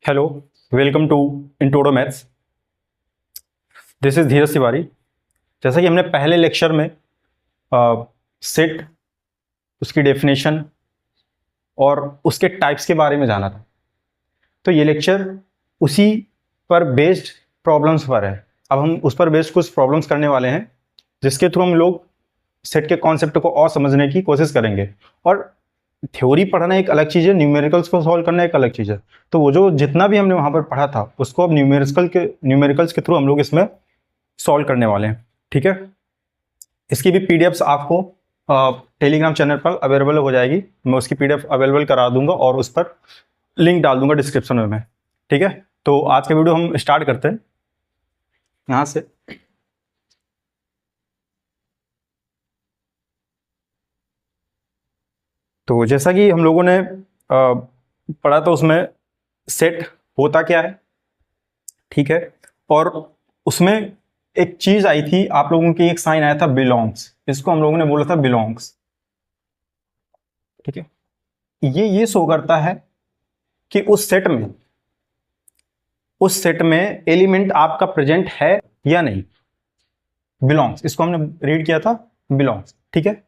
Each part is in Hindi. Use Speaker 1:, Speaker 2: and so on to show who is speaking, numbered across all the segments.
Speaker 1: Hello, welcome to introdo maths. This is Dheeraj Tiwari. जैसा कि हमने पहले लेक्चर में सेट, उसकी डेफिनेशन और उसके टाइप्स के बारे में जाना था, तो ये लेक्चर उसी पर बेस्ड प्रॉब्लम्स पर है। अब हम उस पर बेस्ड कुछ प्रॉब्लम्स करने वाले हैं, जिसके थ्रू हम लोग सेट के कॉन्सेप्ट को और समझने की कोशिश करेंगे। और थ्योरी पढ़ना एक अलग चीज़ है, न्यूमेरिकल्स को सॉल्व करना एक अलग चीज़ है। तो वो जो जितना भी हमने वहाँ पर पढ़ा था, उसको अब न्यूमेरिकल्स के थ्रू हम लोग इसमें सॉल्व करने वाले हैं। ठीक है, इसकी भी पीडीएफ्स आपको टेलीग्राम चैनल पर अवेलेबल हो जाएगी। मैं उसकी पीडीएफ अवेलेबल करा दूंगा और उस पर लिंक डाल दूंगा डिस्क्रिप्शन में मैं। ठीक है, तो आज का वीडियो हम स्टार्ट करते हैं यहाँ से। तो जैसा कि हम लोगों ने पढ़ा था, उसमें सेट होता क्या है, ठीक है, और उसमें एक चीज आई थी, आप लोगों की एक साइन आया था बिलोंग्स। इसको हम लोगों ने बोला था बिलोंग्स। ठीक है, ये शो करता है कि उस सेट में एलिमेंट आपका प्रेजेंट है या नहीं। बिलोंग्स, इसको हमने रीड किया था बिलोंग्स। ठीक है,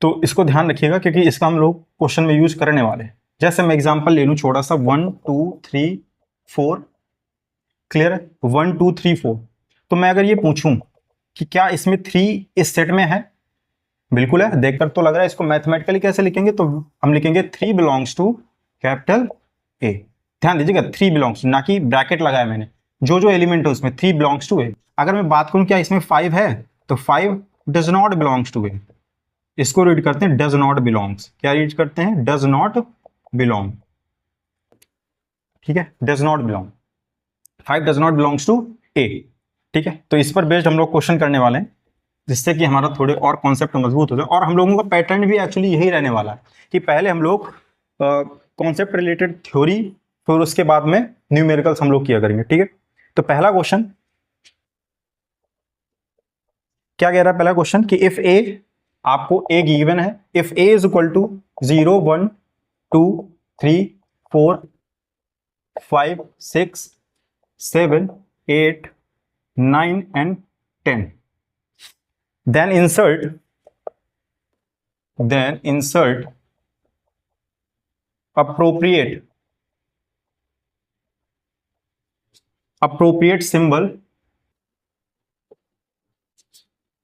Speaker 1: तो इसको ध्यान रखिएगा क्योंकि इसका हम लोग क्वेश्चन में यूज करने वाले हैं। जैसे मैं एग्जांपल ले लूं छोटा सा, 1 2 3 4। क्लियर है, 1 2 3 4। तो मैं अगर ये पूछूं कि क्या इसमें 3 इस सेट में है, बिल्कुल है। देखकर तो लग रहा है। इसको मैथमेटिकली कैसे लिखेंगे, तो हम लिखेंगे 3 बिलोंग्स टू कैपिटल ए। ध्यान दीजिएगा, 3 बिलोंग्स, ना कि ब्रैकेट लगाया मैंने। जो जो एलिमेंट है उसमें 3 बिलोंग्स टू ए। अगर मैं बात करूं क्या इसमें 5 है, तो 5 does not belongs to A. इसको रीड करते हैं डज नॉट बिलोंग्स। क्या रीड करते हैं? Does not belong. ठीक है, does not belong, 5 does not belongs to A. ठीक है, तो इस पर बेस्ड हम लोग क्वेश्चन करने वाले हैं, जिससे कि हमारा थोड़े और कॉन्सेप्ट मजबूत हो जाए। और हम लोगों का पैटर्न भी एक्चुअली यही रहने वाला है कि पहले हम लोग कॉन्सेप्ट रिलेटेड थ्योरी, फिर उसके बाद में न्यूमेरिकल्स हम लोग किया करेंगे। ठीक है, तो पहला क्वेश्चन क्या कह रहा है? पहला क्वेश्चन कि इफ ए, आपको ए गिवन है, if a is equal to 0 1 2 3 4 5 6 7 8 9 and 10, then insert appropriate symbol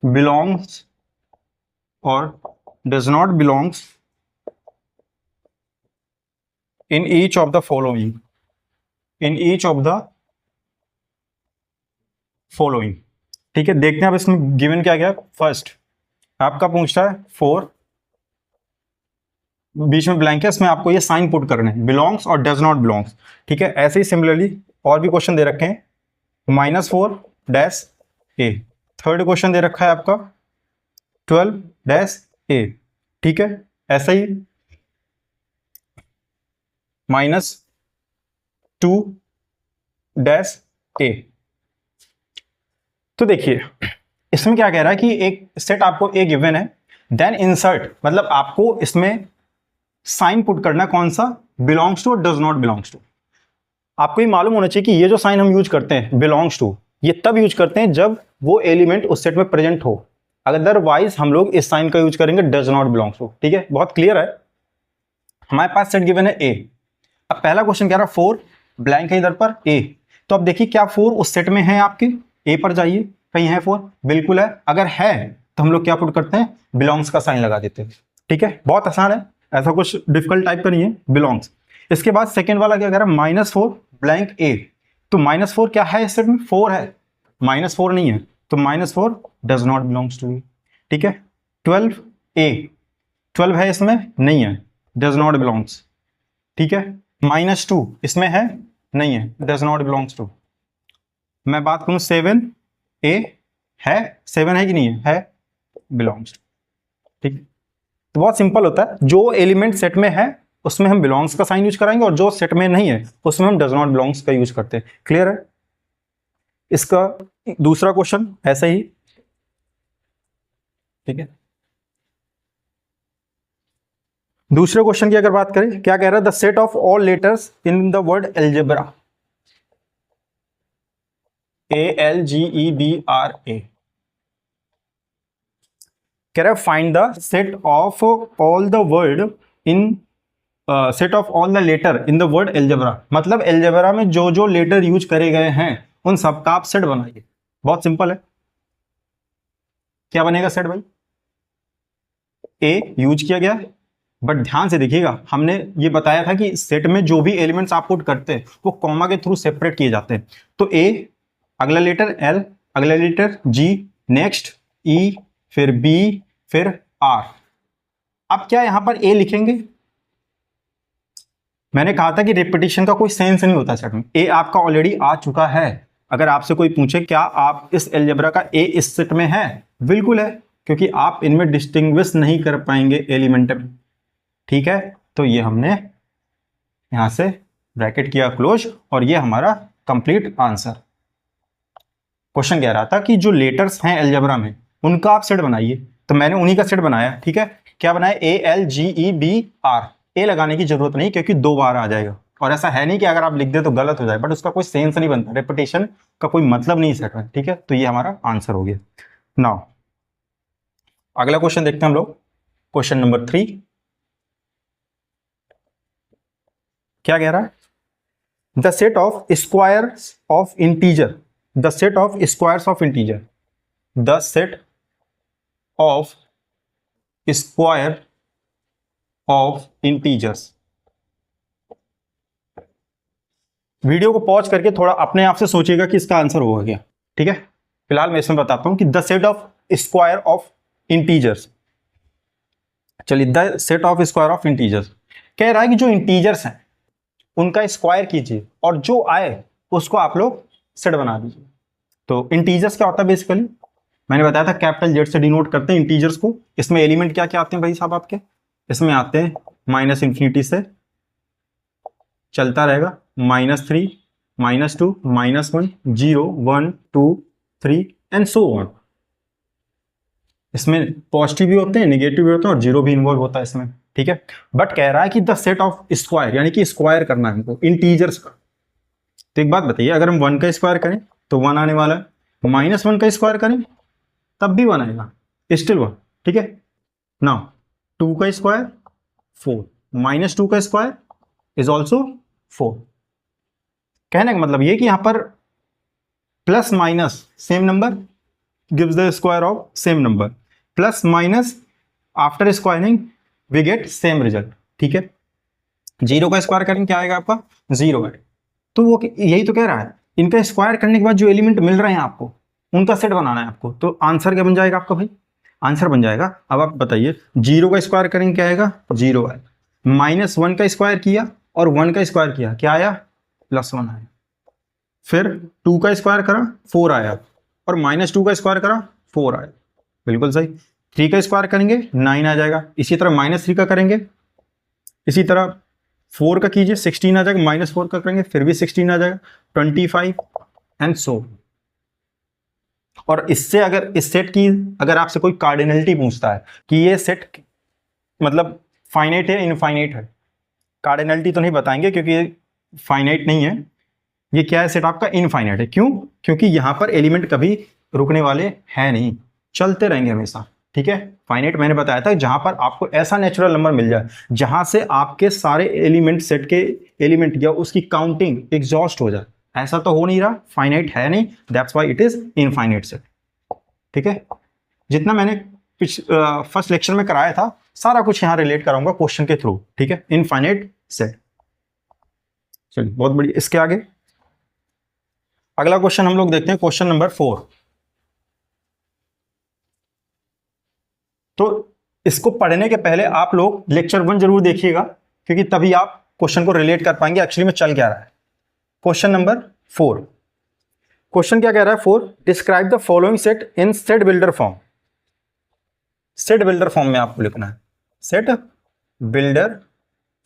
Speaker 1: belongs or does not belongs in each of the following. ठीक है, देखते हैं अब इसमें गिवन क्या गया। फर्स्ट आपका पूछता है 4, बीच में ब्लैंक है, इसमें आपको ये साइन पुट करने हैं, बिलोंग्स और डज नॉट बिलोंग्स। ठीक है, ऐसे ही सिमिलरली और भी क्वेश्चन दे रखे हैं, -4 डैश ए। थर्ड क्वेश्चन दे रखा है आपका 12 डैश ए। ठीक है, ऐसा ही -2 डैश ए। तो देखिए इसमें क्या कह रहा है कि एक सेट आपको ए गिवन है, देन इंसर्ट, मतलब आपको इसमें साइन पुट करना, कौन सा? बिलोंग्स टू और डज नॉट बिलोंग्स टू। आपको ये मालूम होना चाहिए कि ये जो साइन हम यूज करते हैं बिलोंग्स टू, ये तब यूज करते हैं जब वो एलिमेंट उस सेट में प्रेजेंट हो। अदरवाइज हम लोग इस साइन का यूज करेंगे डज नॉट बिलोंग्स टू। ठीक है, बहुत क्लियर है। हमारे पास सेट गिवन है ए। अब पहला क्वेश्चन कह रहा है 4 ब्लैंक है इधर पर ए। तो अब देखिए क्या 4 उस सेट में है आपके? ए पर जाइए, कहीं है 4? बिल्कुल है। अगर है तो हम लोग क्या पुट करते हैं? बिलोंग्स का साइन लगा देते हैं। ठीक है, बहुत आसान है, ऐसा कुछ डिफिकल्ट टाइप का नहीं है, बिलोंग्स। इसके बाद सेकेंड वाला क्या कह रहा है? -4 ब्लैंक ए। तो -4 क्या है इस सेट में? 4 है। -4 नहीं है, तो -4 does not belongs to A. ठीक है, 12 ए, 12 है इसमें? नहीं है, डज नॉट बिलोंग्स। ठीक है, -2 इसमें है? नहीं है, डज नॉट बिलोंग्स टू। मैं बात करूं 7 ए है, 7 है कि नहीं है? Belongs to. ठीक है, तो बहुत सिंपल होता है, जो एलिमेंट सेट में है उसमें हम बिलोंग्स का साइन यूज कराएंगे, और जो सेट में नहीं है उसमें हम डज नॉट बिलोंग्स का यूज करते हैं। क्लियर है? इसका दूसरा क्वेश्चन ऐसा ही। ठीक है, दूसरे क्वेश्चन की अगर बात करें, क्या कह रहा है? The set of all letters in the word algebra. ALGEBRA कह रहा है find the set of all the word in set of all the letter in the word algebra. मतलब एल्जेब्रा में जो जो लेटर यूज करे गए हैं उन सबका आप सेट बनाइए। बहुत सिंपल है। क्या बनेगा सेट भाई? ए यूज किया गया है, बट ध्यान से देखिएगा, हमने ये बताया था कि सेट में जो भी एलिमेंट्स आप पुट करते हैं वो कॉमा के थ्रू सेपरेट किए जाते हैं। तो ए, अगला लेटर एल, अगला लेटर जी, नेक्स्ट ई, फिर बी, फिर आर। अब क्या यहां पर ए लिखेंगे? मैंने कहा था कि रिपीटिशन का कोई सेंस नहीं होता सेट में। ए आपका ऑलरेडी आ चुका है। अगर आपसे कोई पूछे क्या आप इस एल्जेब्रा का ए इस सेट में है, बिल्कुल है, क्योंकि आप इनमें डिस्टिंग्विश नहीं कर पाएंगे एलिमेंट में। ठीक है, तो ये हमने यहां से ब्रैकेट किया क्लोज, और ये हमारा कंप्लीट आंसर। क्वेश्चन कह रहा था कि जो लेटर्स हैं एल्जेब्रा में उनका आप सेट बनाइए, तो मैंने उन्हीं का सेट बनाया। ठीक है, क्या बनाया? ALGEBR। ए लगाने की जरूरत नहीं क्योंकि 2 बार आ जाएगा, और ऐसा है नहीं कि अगर आप लिख दे तो गलत हो जाए, बट उसका कोई सेंस नहीं बनता, रेपिटेशन का कोई मतलब नहीं सेट में। ठीक है, तो ये हमारा आंसर हो गया। नाउ अगला क्वेश्चन देखते हैं हम लोग। क्वेश्चन नंबर 3 क्या कह रहा है? The set of squares of integer, the set of squares of integer, the set of square of integers. Video को पॉज करके थोड़ा अपने आप से सोचिएगा कि इसका आंसर होगा क्या। ठीक है, फिलहाल मैं इसमें बताता हूं कि the set of square of integers. चलिए, the set of square of integers कह रहा है कि जो इंटीजर्स हैं उनका स्क्वायर कीजिए और जो आए उसको आप लोग सेट बना दीजिए। तो इंटीजर्स क्या होता है? बेसिकली मैंने बताया था कैपिटल जेड से डिनोट करते हैं इंटीजर्स को। इसमें एलिमेंट क्या क्या आते हैं भाई साहब आपके? इसमें आते हैं -∞ से चलता रहेगा -3, -2, -1, 0, 1, 2, 3 एंड सो ऑन। इसमें पॉजिटिव भी होते हैं, नेगेटिव भी होते हैं, और जीरो भी इन्वॉल्व होता है इसमें। ठीक है, बट कह रहा है कि द सेट ऑफ स्क्वायर, यानी कि स्क्वायर करना है हमको इंटीजर्स का। तो एक बात बताइए, अगर हम 1 का स्क्वायर करें तो 1 आने वाला है, -1 का स्क्वायर करें तब भी 1 आएगा, स्टिल 1। ठीक है, नाउ 2 का स्क्वायर 4, -2 का स्क्वायर इज ऑल्सो 4। कहने का मतलब ये कि यहां पर plus minus same number gives the square of same number, plus minus after squaring we get same result. ठीक है, 0 का स्क्वायर करेंगे क्या आएगा आपका? 0 है। तो वो यही तो कह रहा है, इनका स्क्वायर करने के बाद जो एलिमेंट मिल रहे हैं आपको उनका सेट बनाना है आपको। तो आंसर क्या बन जाएगा आपका भाई? आंसर बन जाएगा, अब आप बताइए, 0 का स्क्वायर करेंगे क्या आएगा? 0 है। -1 का स्क्वायर किया और 1 का स्क्वायर किया, क्या आया? +1 आया। फिर 2 का स्क्वायर करा 4 आया, और -2 का स्क्वायर करा 4 आया। बिल्कुल सही। 3 का स्क्वायर करेंगे 9 आ जाएगा। इसी तरह -3 का करेंगे, इसी तरह 4 का कीजिए 16 आ जाएगा, -4 का करेंगे फिर भी 16 आ जाएगा, 25 एंड सो। और इससे अगर इस सेट की अगर आपसे कोई कार्डिनलिटी पूछता है कि ये सेट मतलब फाइनाइट है इनफाइनाइट है, कार्डिनलिटी तो नहीं बताएंगे क्योंकि ये फाइनाइट नहीं है, ये क्या है? सेट आपका इनफाइनाइट है। क्यों? क्योंकि यहां पर एलिमेंट कभी रुकने वाले हैं नहीं, चलते रहेंगे हमेशा। ठीक है, फाइनाइट मैंने बताया था जहां पर आपको ऐसा नेचुरल नंबर मिल जाए जहां से आपके सारे एलिमेंट सेट के एलिमेंट या उसकी काउंटिंग एग्जॉस्ट हो जाए, ऐसा तो हो नहीं रहा, फाइनाइट है नहीं, that's why it is infinite set. ठीक है, जितना मैंने फर्स्ट लेक्चर में कराया था सारा कुछ यहां रिलेट कराऊंगा क्वेश्चन के थ्रू। ठीक है, इनफाइनाइट सेट। चलिए बहुत बढ़िया। इसके आगे अगला क्वेश्चन हम लोग देखते हैं, क्वेश्चन नंबर 4। तो इसको पढ़ने के पहले आप लोग लेक्चर 1 जरूर देखिएगा, क्योंकि तभी आप क्वेश्चन को रिलेट कर पाएंगे एक्चुअली में चल क्या रहा है। क्वेश्चन नंबर 4, क्वेश्चन क्या कह रहा है? 4, describe the following set in set builder form. Set builder form में आपको लिखना है, सेट बिल्डर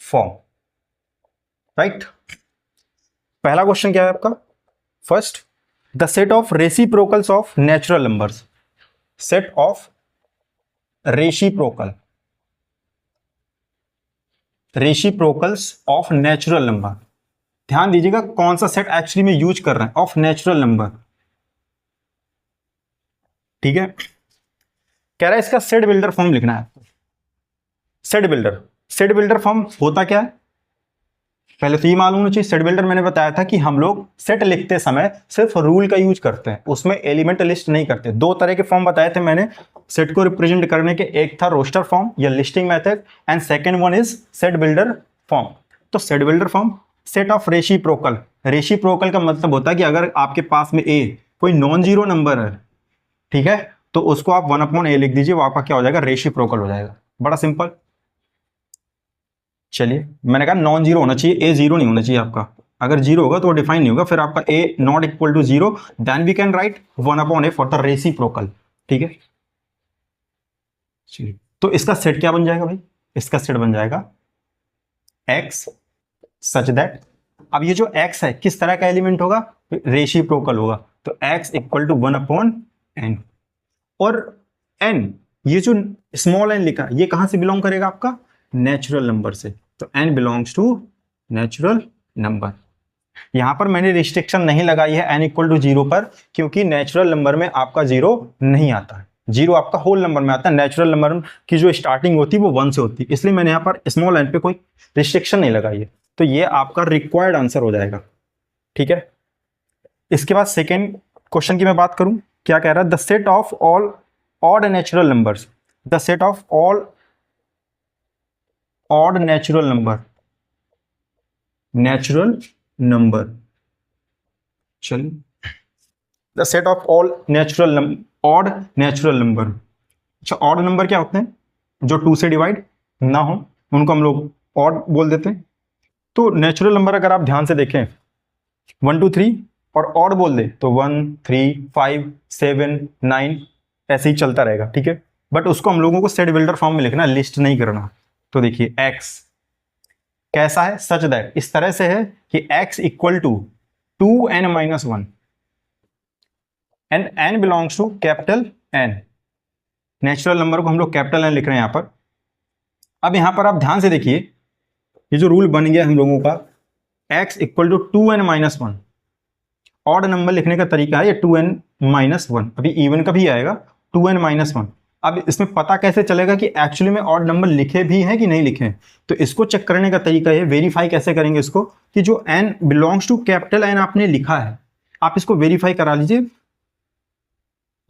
Speaker 1: फॉर्म। राइट, पहला क्वेश्चन क्या है आपका? First, the set of reciprocals of natural numbers. Set of reciprocals of natural number. ध्यान दीजिएगा कौन सा सेट एक्चुअली में यूज कर रहे हैं, ऑफ नेचुरल नंबर। ठीक है, कह रहा है इसका सेट बिल्डर फॉर्म लिखना है आपको। सेट बिल्डर फॉर्म होता क्या है, पहले तो ये मालूम होना चाहिए। सेट बिल्डर मैंने बताया था कि हम लोग सेट लिखते समय सिर्फ रूल का यूज करते हैं, उसमें एलिमेंट लिस्ट नहीं करते। दो तरह के फॉर्म बताए थे मैंने सेट को रिप्रेजेंट करने के, एक था रोस्टर फॉर्म या listing method, and second one is set builder form. तो set builder form set of reciprocal, reciprocal का मतलब होता है कि अगर आपके पास में ए कोई नॉन जीरो नंबर है, ठीक है, तो उसको आप 1/a लिख दीजिए, वो आपका क्या हो जाएगा, रेसिप्रोकल हो जाएगा। बड़ा सिंपल। चलिए, मैंने कहा नॉन जीरो होना चाहिए, ए जीरो नहीं होना चाहिए आपका। अगर जीरो होगा तो वो डिफाइन नहीं होगा, फिर आपका A not equal to zero, then we can write 1/a for the reciprocal. ठीक है, तो इसका सेट क्या बन जाएगा भाई, इसका सेट बन जाएगा x सच दैट, अब ये जो x है किस तरह का एलिमेंट होगा, रेसिप्रोकल होगा, तो x इक्वल टू 1/n। और n, ये जो स्मॉल n लिखा ये कहां से बिलोंग करेगा, आपका नेचुरल नंबर से, तो n belongs to natural number. यहां पर मैंने रिस्ट्रिक्शन नहीं लगाई है n इक्वल टू जीरो पर, क्योंकि नेचुरल नंबर में आपका जीरो नहीं आता है, जीरो आपका होल नंबर में आता है। नेचुरल नंबर की जो स्टार्टिंग होती है वो 1 से होती है, इसलिए मैंने यहां पर स्मॉल n पे कोई रिस्ट्रिक्शन नहीं लगाई है। तो ये आपका रिक्वायर्ड आंसर हो जाएगा। ठीक है, इसके बाद सेकेंड क्वेश्चन की मैं बात करूं, क्या कह रहा है, the set of all odd natural numbers, the set of all odd natural number, चलिए, the set of all odd natural number. अच्छा, ऑड नंबर क्या होते हैं, जो 2 से डिवाइड ना हो उनको हम लोग ऑड बोल देते हैं। तो नेचुरल नंबर अगर आप ध्यान से देखें 1 2 3 और ऑड बोल दे तो 1 3 5 7 9 ऐसे ही चलता रहेगा। ठीक है, बट उसको हम लोगों को सेट बिल्डर फॉर्म में लिखना, लिस्ट नहीं करना। तो देखिए x कैसा है, सच दैट, इस तरह से है कि x equal to 2n-1 and n belongs to capital N। Natural number को हम लोग कैपिटल N लिख रहे हैं यहां पर। अब यहां पर आप ध्यान से देखिए, ये जो रूल बन गया हम लोगों का, x equal to 2n-1, odd number लिखने का तरीका है ये 2n-1, अभी इवन का भी आएगा 2n-1। अब इसमें पता कैसे चलेगा कि एक्चुअली में ऑड नंबर लिखे भी हैं कि नहीं लिखे हैं, तो इसको चेक करने का तरीका है, वेरीफाई कैसे करेंगे इसको, कि जो n belongs to capital N आपने लिखा है, आप इसको वेरीफाई करा लीजिए।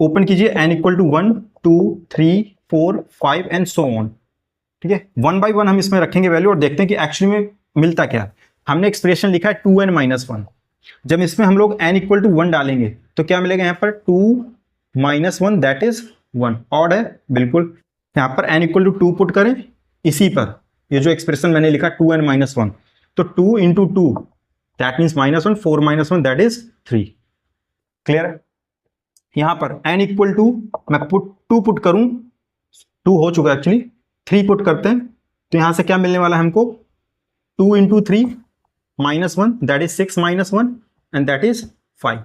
Speaker 1: ओपन कीजिए, n equal to 1 2 3 4 5 and so on. ठीक है, 1 बाई 1 हम इसमें रखेंगे वैल्यू और देखते हैं कि एक्चुअली में मिलता क्या है। हमने एक्सप्रेशन लिखा है 2n-1, जब इसमें हम लोग n इक्वल टू 1 डालेंगे तो क्या मिलेगा, यहाँ पर 2-1 दैट इज 1, ऑड है बिल्कुल। यहाँ पर n इक्वल टू 2 पुट करें, इसी पर ये जो एक्सप्रेशन मैंने लिखा 2n-1, तो 2 into 2 that means -1, 4-1 that is 3। Clear है, यहां पर n इक्वल टू मैं 2 पुट करूं, 2 हो चुका एक्चुअली, 3 पुट करते हैं, तो यहां से क्या मिलने वाला है हमको, 2 into 3 -1 that is 6-1 and that is 5।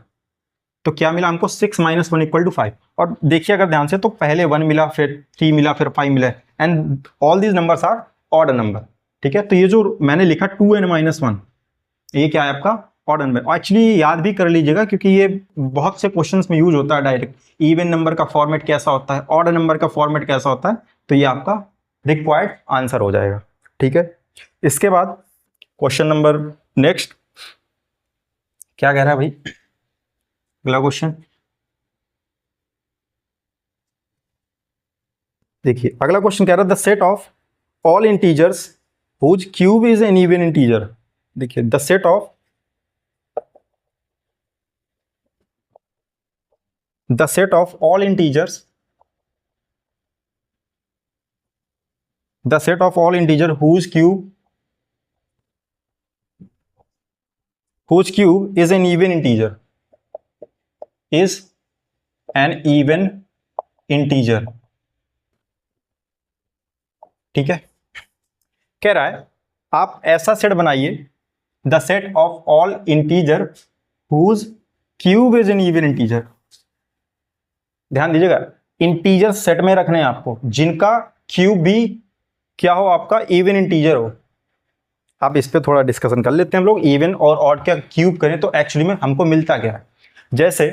Speaker 1: तो क्या मिला हमको, 6-1 इक्वल टू 5। और देखिए अगर ध्यान से, तो पहले 1 मिला, फिर 3 मिला, फिर 5 मिला, and all these numbers are odd number. ठीक है, तो ये जो मैंने लिखा 2n-1, ये क्या है आपका ऑड नंबर। एक्चुअली याद भी कर लीजिएगा, क्योंकि ये बहुत से क्वेश्चंस में यूज होता है डायरेक्ट, इवन नंबर का फॉर्मेट कैसा होता है, ऑड नंबर का फॉर्मेट कैसा होता है, तो ये आपका रिक्वायर्ड आंसर हो जाएगा। ठीक है, इसके बाद क्वेश्चन नंबर नेक्स्ट क्या कह रहा है भाई, अगला क्वेश्चन देखिए, अगला क्वेश्चन कह रहा है the set of all integers whose cube is an even integer. देखिए, the set of all integers, the set of all integer whose cube is an even integer, is an even integer। ठीक है, कह रहा है आप ऐसा सेट बनाइए, the set of all integer whose cube is an even integer। ध्यान दीजिएगा, इंटीजर सेट में रखने हैं आपको जिनका क्यूब भी क्या हो, आपका इवन इंटीजर हो। आप इस पे थोड़ा डिस्कशन कर लेते हैं हम लोग, इवन और ऑड का क्यूब करें तो एक्चुअली में हमको मिलता क्या है। जैसे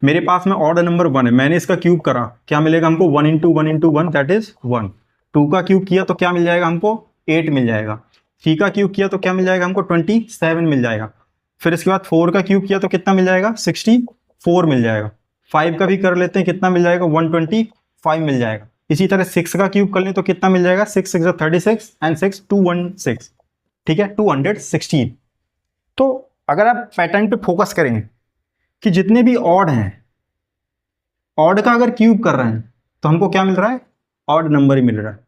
Speaker 1: मेरे पास में ऑड नंबर 1 है, मैंने इसका क्यूब करा, क्या मिलेगा हमको? 1 इंटू 1 इंटू 1 दैट इज 1। 2 का क्यूब किया तो क्या मिल जाएगा हमको? 8 मिल जाएगा। 3 का क्यूब किया तो क्या मिल जाएगा हमको? 27 मिल जाएगा। फिर इसके बाद 4 का क्यूब किया तो कितना मिल जाएगा? 64 मिल जाएगा। 5 का भी कर लेते हैं, कितना मिल जाएगा? 125 मिल जाएगा। इसी तरह 6 का क्यूब कर लें तो कितना मिल जाएगा? 6 6 36 एंड 6 216, ठीक है, 216। तो अगर आप पैटर्न पे फोकस करेंगे कि जितने भी ऑड हैं, ऑड का अगर क्यूब कर रहे हैं तो हमको क्या मिल रहा है? ऑड नंबर ही मिल रहा है।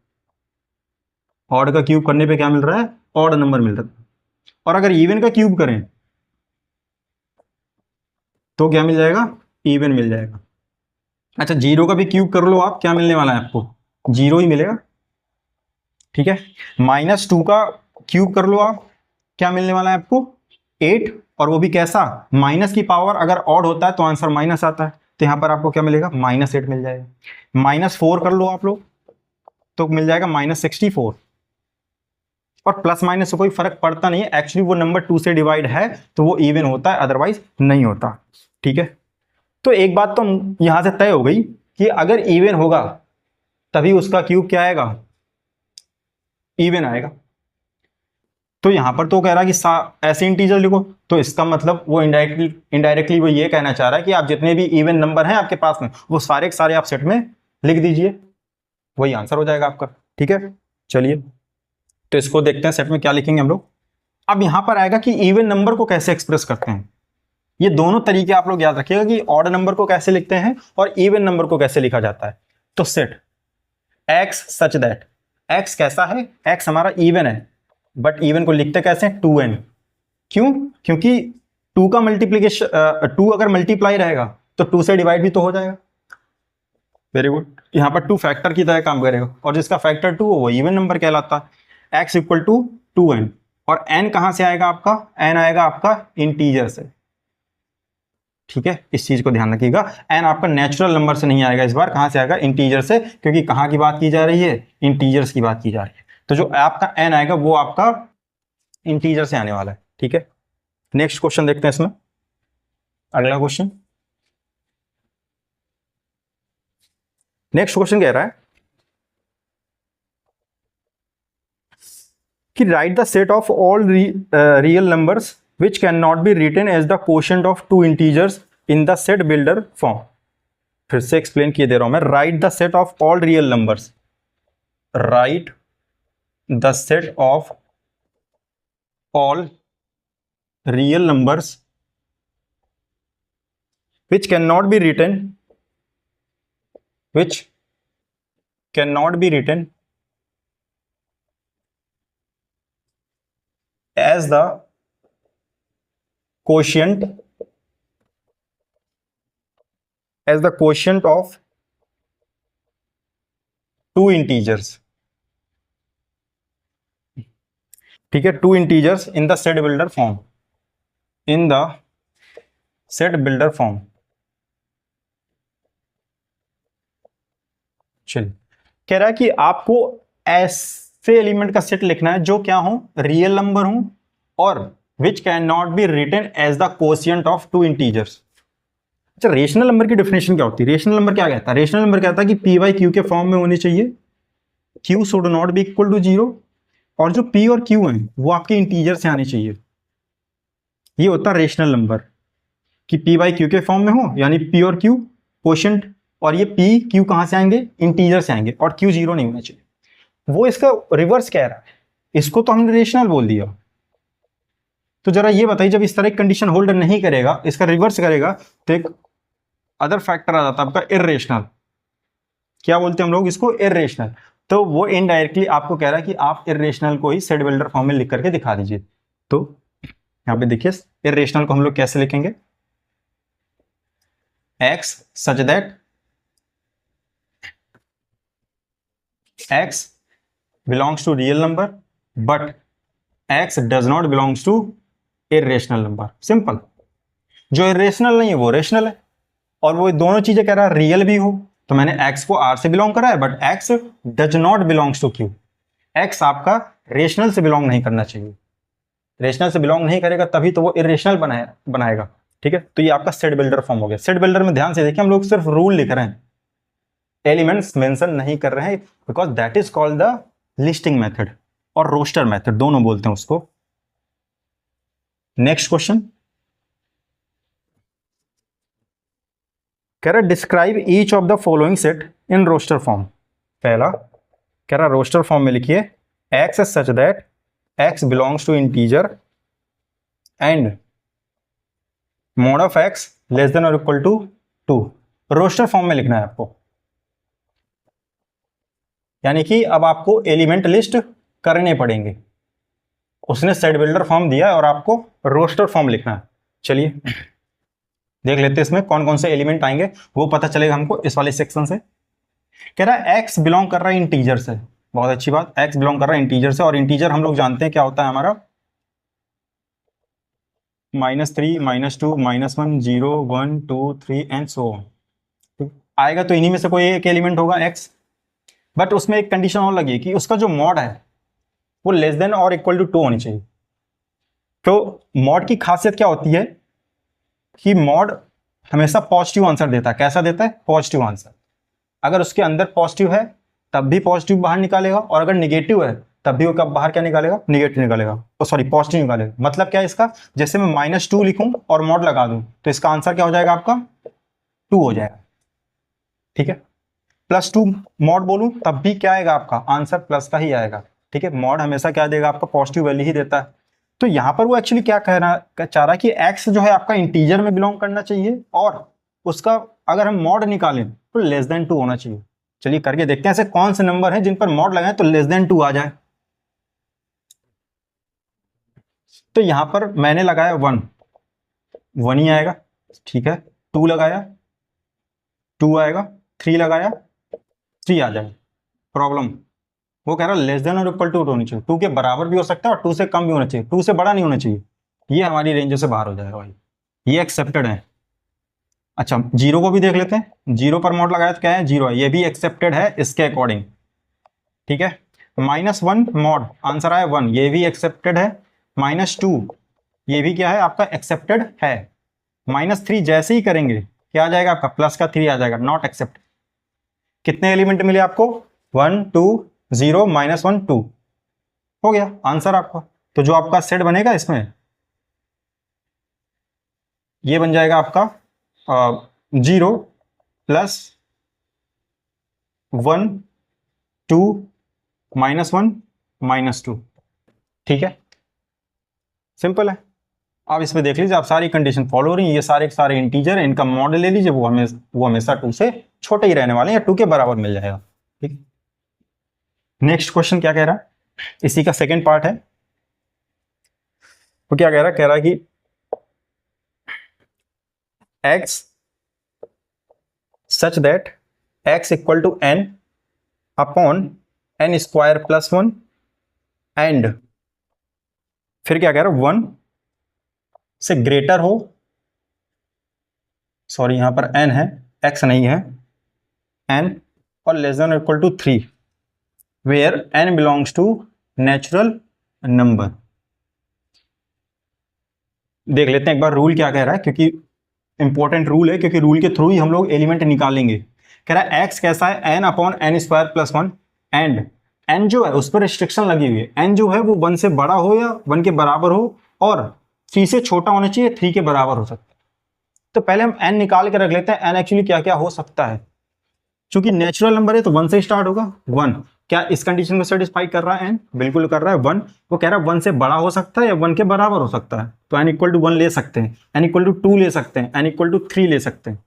Speaker 1: ऑड का क्यूब करने पे क्या मिल रहा है? ऑड नंबर मिल रहा है। और अगर इवन का क्यूब करें तो क्या मिल जाएगा? इवन मिल जाएगा। अच्छा, 0 का भी क्यूब कर लो आप, क्या मिलने वाला है आपको? 0 ही मिलेगा, ठीक है। -2 का क्यूब कर लो आप, क्या मिलने वाला है आपको? 8, और वो भी कैसा? माइनस की पावर अगर ऑड होता है तो आंसर माइनस आता है, तो यहां पर आपको क्या मिलेगा? -8 मिल जाएगा। -4 कर लो आप लोग तो मिल जाएगा -64। और प्लस माइनस से कोई फर्क पड़ता नहीं है, एक्चुअली वो नंबर 2 से डिवाइड है तो वो इवन होता है, अदरवाइज नहीं होता, ठीक है। तो एक बात तो यहां से तय हो गई कि अगर इवन होगा तभी उसका क्यूब क्या आएगा? इवन आएगा। तो यहां पर तो कह रहा है कि ऐसे इंटीजर लिखो, तो इसका मतलब वो इनडायरेक्टली वो ये कहना चाह रहा है कि आप जितने भी इवन नंबर हैं आपके पास में वो सारे के सारे आप सेट में लिख दीजिए, वही आंसर हो जाएगा आपका, ठीक है। चलिए तो इसको देखते हैं, सेट में क्या लिखेंगे हम लोग। अब यहां पर आएगा कि इवन नंबर को कैसे एक्सप्रेस करते हैं। ये दोनों तरीके आप लोग याद रखिएगा कि ऑड नंबर को कैसे लिखते हैं और इवन नंबर को कैसे लिखा जाता है। तो set x such that, x कैसा है? x हमारा इवन है, बट इवन को लिखते कैसे हैं? 2n। क्यों? क्योंकि 2 का मल्टीप्लीकेशन 2 अगर मल्टीप्लाई रहेगा तो 2 से डिवाइड भी तो हो जाएगा। वेरी गुड, यहां पर 2 फैक्टर की तरह काम करेगा, और जिसका फैक्टर 2 हो वो इवन नंबर कहलाता है। x इक्वल टू 2n, और n कहां से आएगा आपका? n आएगा आपका इंटीजर से, ठीक है, इस चीज को ध्यान रखिएगा। n आपका नेचुरल नंबर से नहीं आएगा, इस बार कहां से आएगा? इंटीजर से, क्योंकि कहां की बात की जा रही है? इंटीजर्स की बात की जा रही है। तो जो आपका n आएगा वो आपका इंटीजर से आने वाला है, ठीक है। नेक्स्ट क्वेश्चन देखते हैं इसमें, अगला क्वेश्चन। नेक्स्ट क्वेश्चन कह रहा है कि right the set of all real numbers which cannot be written as the quotient of two integers in the set builder form। फिर से एक्सप्लेन किए दे रहा हूं मैं। Right the set of all real numbers, right the set of all real numbers which cannot be written as the quotient of two integers, ठीक है, two integers in the set builder form, in the set builder form. चलिए, कह रहा है कि आपको ऐसे एलिमेंट का सेट लिखना है जो क्या हो? रियल नंबर हो, और which can not be written as the quotient of two integers. अच्छा, रेशनल नंबर की डेफिनेशन क्या होती है? रेशनल नंबर क्या कहता है? रेशनल नंबर कहता है कि पी बाई क्यू के फॉर्म में होनी चाहिए, q should not be equal to 0, और जो पी और क्यू हैं वो आपके इंटीजर से आने चाहिए। ये होता है रेशनल नंबर, कि पी बाई क्यू के फॉर्म में हो, यानी पी और क्यू कोशिएंट, और ये पी क्यू कहां से आएंगे? इंटीजर से आएंगे, और क्यू 0 नहीं होना चाहिए। वो इसका रिवर्स कह रहा है, इसको तो हमने रेशनल बोल दिया। तो जरा ये बताइए, जब इस तरह की कंडीशन होल्ड नहीं करेगा, इसका रिवर्स करेगा, तो एक अदर फैक्टर आ जाता है आपका इर्रेशनल। क्या बोलते हैं हम लोग इसको? इर्रेशनल। तो वो इनडायरेक्टली आपको कह रहा है कि आप इर्रेशनल को ही सेट बिल्डर फॉर्म में लिख करके दिखा दीजिए। तो यहां पे देखिए, इर्रेशनल को हम लोग कैसे लिखेंगे? x such that x belongs to real number but x does not belongs to irrational number। Simple. जो इरेशनल नहीं है वो रेशनल है, और वो दोनों चीजें कह रहा है रियल भी हो, तो मैंने x को r से बिलोंग करा है, but x does not belongs to q। x आपका रेशनल से बिलोंग नहीं करना चाहिए, रेशनल से बिलोंग नहीं करेगा तभी तो वो इरेशनल बनाएगा, ठीक है, तो ये आपका सेट बिल्डर फॉर्म हो गया। सेट बिल्डर में ध्यान से देखिए, हम लोग सिर्फ रूल लिख रहे हैं, एलिमेंट्स मेंशन नहीं कर रहे हैं, because that is called the listing method और रोस्टर मेथड, दोनों बोलते हैं उसको। नेक्स्ट क्वेश्चन कह रहा describe each of the following set in roster form. पहला कह रहा रोस्टर फॉर्म में लिखिए x is such that x belongs to integer and mod of x less than or equal to 2। Roster form में लिखना है आपको, यानी कि अब आपको एलिमेंट लिस्ट करने पड़ेंगे। उसने सेट बिल्डर फॉर्म दिया है और आपको रोस्टर फॉर्म लिखना है। चलिए देख लेते हैं इसमें कौन कौन से एलिमेंट आएंगे, वो पता चलेगा हमको इस वाले सेक्शन से। कह रहा है x बिलोंग कर रहा है इंटीजर से, बहुत अच्छी बात, x बिलोंग कर रहा है इंटीजर से, और इंटीजर हम लोग जानते हैं क्या होता है हमारा, -3, -2, -1, 0, 1, 2, 3 एंड सो ऑन। आएगा तो इन्हीं में से कोई एक एलिमेंट होगा x, बट उसमें एक कंडीशन और लगी कि उसका जो मॉड है वो less than or equal to 2 होनी चाहिए। तो मॉड की खासियत क्या होती है कि मॉड हमेशा पॉजिटिव आंसर देता है। कैसा देता है? Positive answer. अगर उसके अंदर पॉजिटिव है तब भी पॉजिटिव बाहर निकालेगा, और अगर निगेटिव है तब भी वो कब बाहर क्या निकालेगा? निगेटिव निकालेगा, तो सॉरी पॉजिटिव निकालेगा। मतलब क्या है इसका, जैसे मैं -2 लिखूं और मॉड लगा दूं तो इसका आंसर क्या हो जाएगा आपका? 2 हो जाएगा। ठीक है, +2 मॉड बोलूं तब भी क्या आएगा आपका आंसर? प्लस का ही आएगा। ठीक है, मॉड हमेशा क्या देगा आपका? पॉजिटिव वैल्यू ही देता है। तो यहां पर वो एक्चुअली क्या चाह रहा है कि x जो है आपका इंटीजर में बिलोंग करना चाहिए, और उसका अगर हम मॉड निकालें तो लेस देन 2 होना चाहिए। चलिए करके देखते हैं ऐसे कौन से नंबर हैं जिन पर मॉड लगाएं तो लेस देन 2 आ जाए। तो यहां पर मैंने लगाया 1 ही आएगा। ठीक है, 2 लगाया 2 आएगा, 3 लगाया 3 आ जाएगा। प्रॉब्लम, वो कह रहा है less than or equal to होनी चाहिए, 2 के बराबर भी हो सकता है और 2 से कम भी होना चाहिए, 2 से बड़ा नहीं होना चाहिए। ये हमारी रेंज से बाहर हो जाएगा भाई, ये एक्सेप्टेड है। अच्छा 0 को भी देख लेते हैं, 0 पर मॉड लगाया तो क्या है? 0 है, ये भी एक्सेप्टेड है इसके अकॉर्डिंग। ठीक है, -1 मॉड आंसर आया 1, ये भी एक्सेप्टेड है। -2 ये भी क्या है आपका? एक्सेप्टेड है। -3 जैसे ही करेंगे क्या आ जाएगा आपका? प्लस का 3 आ जाएगा, नॉट एक्सेप्ट। कितने एलिमेंट मिले आपको? 1 2 0 -1 2 हो गया आंसर आपका। तो जो आपका सेट बनेगा इसमें ये बन जाएगा आपका 0 +1 2 -1 -2। ठीक है, सिंपल है। आप इसमें देख लीजिए, आप सारी कंडीशन फॉलो हो रही हैं, ये सारे के सारे इंटीजर है, इनका मॉडल ले लीजिए, वो हमेशा 2 से छोटे ही रहने वाले हैं, या 2 के बराबर मिल जाएगा। ठीक, नेक्स्ट क्वेश्चन क्या कह रहा है, इसी का सेकेंड पार्ट है। वो क्या कह रहा है कि x such that x equal to n upon n square plus 1 and फिर क्या कह रहा है? 1 से ग्रेटर हो, सॉरी यहां पर n है, x नहीं है, n और less than equal to 3 where n belongs to natural number. देख लेते हैं एक बार रूल क्या कह रहा है, क्योंकि इंपॉर्टेंट रूल है, क्योंकि रूल के थ्रू ही हम लोग एलिमेंट निकालेंगे। कह रहा है x कैसा है? n upon n square plus 1 and n जो है उस पर रिस्ट्रिक्शन लगी हुई है, n जो है वो 1 से बड़ा हो या 1 के बराबर हो, और 3 से छोटा होना चाहिए, 3 के बराबर हो सकता है। तो पहले हम n निकाल के रख लेते हैं, n एक्चुअली क्या क्या हो सकता है। चूंकि नेचुरल नंबर है तो 1 से स्टार्ट होगा। 1 क्या इस कंडीशन को सेटिस्फाई कर रहा है? n बिल्कुल कर रहा है। 1 वो कह रहा है 1 से बड़ा हो सकता है या 1 के बराबर हो सकता है, तो n इक्वल टू 1 ले सकते हैं, n इक्वल टू 2 ले सकते हैं, n इक्वल टू 3 ले सकते हैं,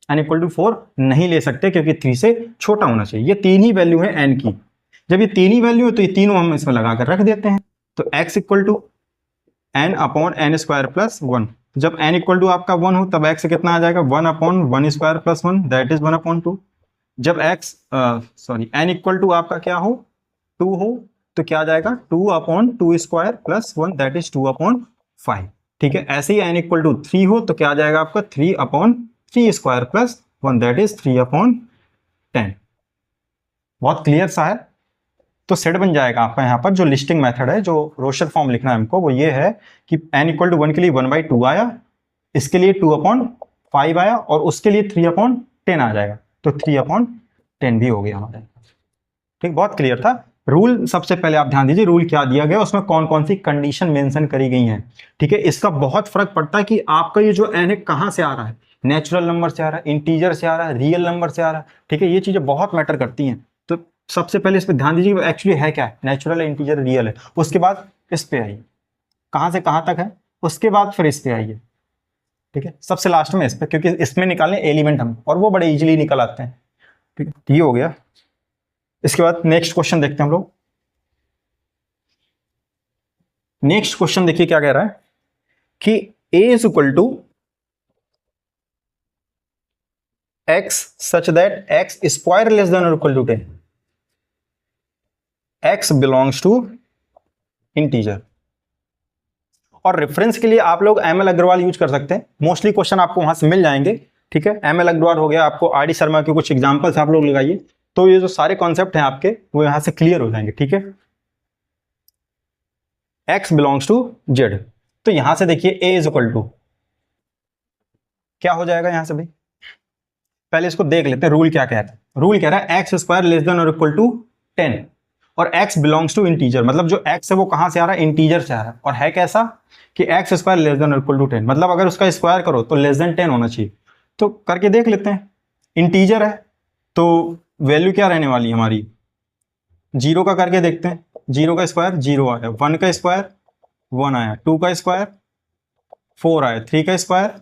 Speaker 1: n इक्वल टू 4 नहीं ले सकते क्योंकि 3 से छोटा होना चाहिए। ये 3 ही वैल्यू है n की। जब ये 3 ही वैल्यू है तो ये तीनों हम इसमें लगा कर रख देते हैं। तो x equal to n upon n square plus 1। जब n इक्वल टू आपका 1 हो तब x कितना आ जाएगा? 1 upon 1 square plus 1 that is 1 upon 2। जब n इक्वल टू आपका क्या हो? 2 हो तो क्या आ जाएगा? 2 upon 2 square plus 1 that is 2 upon 5। ठीक है, ऐसे ही n इक्वल टू 3 हो तो क्या आ जाएगा आपका? 3 upon 3 square plus 1 that is 3 upon 10। बहुत क्लियर सा है। तो सेट बन जाएगा आपका। यहाँ पर जो लिस्टिंग मेथड है, जो रोस्टर फॉर्म लिखना है हमको, वो ये है कि n इक्वल टू 1 के लिए 1/2 आया, इसके लिए 2/5 आया और उसके लिए 3/10 आ जाएगा, तो 3/10 भी हो गया हमारा। ठीक, बहुत क्लियर था। रूल सबसे पहले आप ध्यान दीजिए, रूल क्या दिया गया, उसमें कौन कौन सी कंडीशन मेंशन करी गई हैं। ठीक है, इसका बहुत फर्क पड़ता है कि आपका ये जो n है कहां से आ रहा है, नेचुरल नंबर से आ रहा है, इंटीजर से आ रहा है, रियल नंबर से आ रहा है। ठीक है, ये चीजें बहुत मैटर करती हैं। तो सबसे पहले इस पर ध्यान दीजिए एक्चुअली है क्या है, नेचुरल है, इंटीजर, रियल है। उसके बाद इस पे आइए, कहां से कहां तक है, उसके बाद फिर इस पे आइए। ठीक है, सबसे लास्ट में इस पे, क्योंकि इसमें निकालने एलिमेंट हम, और वो बड़े इजीली निकल आते हैं। ठीक है, ये हो गया। इसके बाद नेक्स्ट क्वेश्चन देखते हैं हम लोग। नेक्स्ट क्वेश्चन देखिए क्या कह रहा है कि a is equal to x such that x square less than or equal to 10, x belongs to integer. और रेफरेंस के लिए आप लोग एमएल अग्रवाल यूज कर सकते हैं, मोस्टली क्वेश्चन आपको वहां से मिल जाएंगे। ठीक है, एमएल अग्रवाल हो गया, आपको आर डी शर्मा के कुछ एग्जांपल्स आप लोग लगाइए, तो ये जो सारे कॉन्सेप्ट हैं आपके वो यहां से क्लियर हो जाएंगे। ठीक है, x बिलोंग्स टू z, तो यहां से देखिए a इज इक्वल टू क्या हो जाएगा, यहां से भाई पहले इसको देख लेते हैं रूल क्या कह रहा है। रूल कह रहा है x square less than or equal to 10, और x बिलोंग्स टू इंटीजर, मतलब जो x है वो कहां से आ रहा है, इंटीजर से आ रहा है, और है कैसा कि x square less than or equal to 10, मतलब अगर उसका स्क्वायर करो तो लेस देन 10 होना चाहिए। तो करके देख लेते हैं, इंटीजर है तो वैल्यू क्या रहने वाली है हमारी, 0 का करके देखते हैं, 0 का स्क्वायर 0 आया, 1 का स्क्वायर 1 आया, 2 का स्क्वायर 4 आया, 3 का स्क्वायर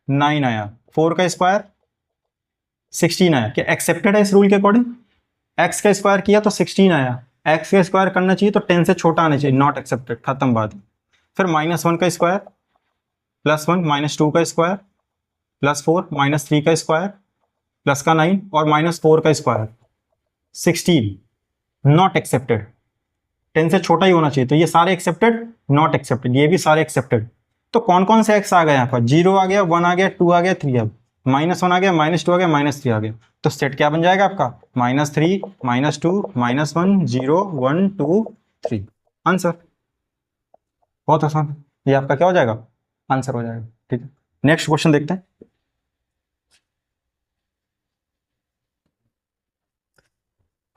Speaker 1: 9 आया, 4 का स्क्वायर 16 आया। क्या एक्सेप्टेड है इस रूल के अकॉर्डिंग, x का स्क्वायर किया तो 16 आया, x का स्क्वायर करना चाहिए तो 10 से छोटा आना चाहिए, नॉट एक्सेप्टेड, खत्म बात। फिर -1 का स्क्वायर +1, -2 का स्क्वायर +4, -3 का स्क्वायर प्लस का 9 और -4 का स्क्वायर 16, नॉट एक्सेप्टेड, 10 से छोटा ही होना चाहिए, तो ये सारे एक्सेप्टेड, नॉट एक्सेप्टेड, ये भी सारे एक्सेप्टेड। तो कौन कौन से x आ गए यहाँ पर, 0 आ गया, 1 आ गया, 2 आ गया, 3 आ गया, -1 आ गया, -2 आ गया, -3 आ गया। तो सेट क्या बन जाएगा आपका, -3, -2, -1, 0, 1, 2, 3, आंसर। बहुत आसान, ये आपका क्या हो जाएगा, आंसर हो जाएगा। ठीक है, नेक्स्ट क्वेश्चन देखते हैं।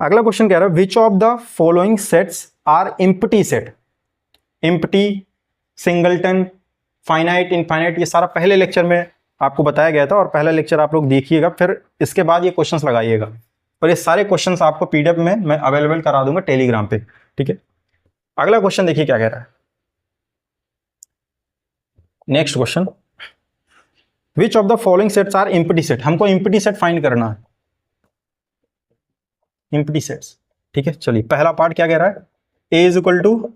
Speaker 1: अगला क्वेश्चन कह रहा है which of the following sets are empty set, empty, singleton, finite, infinite, ये सारा पहले लेक्चर में आपको बताया गया था, और पहला लेक्चर आप लोग देखिएगा, फिर इसके बाद ये क्वेश्चंस लगाइएगा, और ये सारे क्वेश्चंस आपको पीडीएफ में मैं अवेलेबल करा दूंगा टेलीग्राम पे। ठीक है, अगला क्वेश्चन देखिए क्या कह रहा है। Next question, which of the following sets are empty set, हमको एम्प्टी सेट फाइंड करना है, एम्प्टी सेट्स। ठीक है, चलिए पहला पार्ट क्या कह रहा है, a is equal to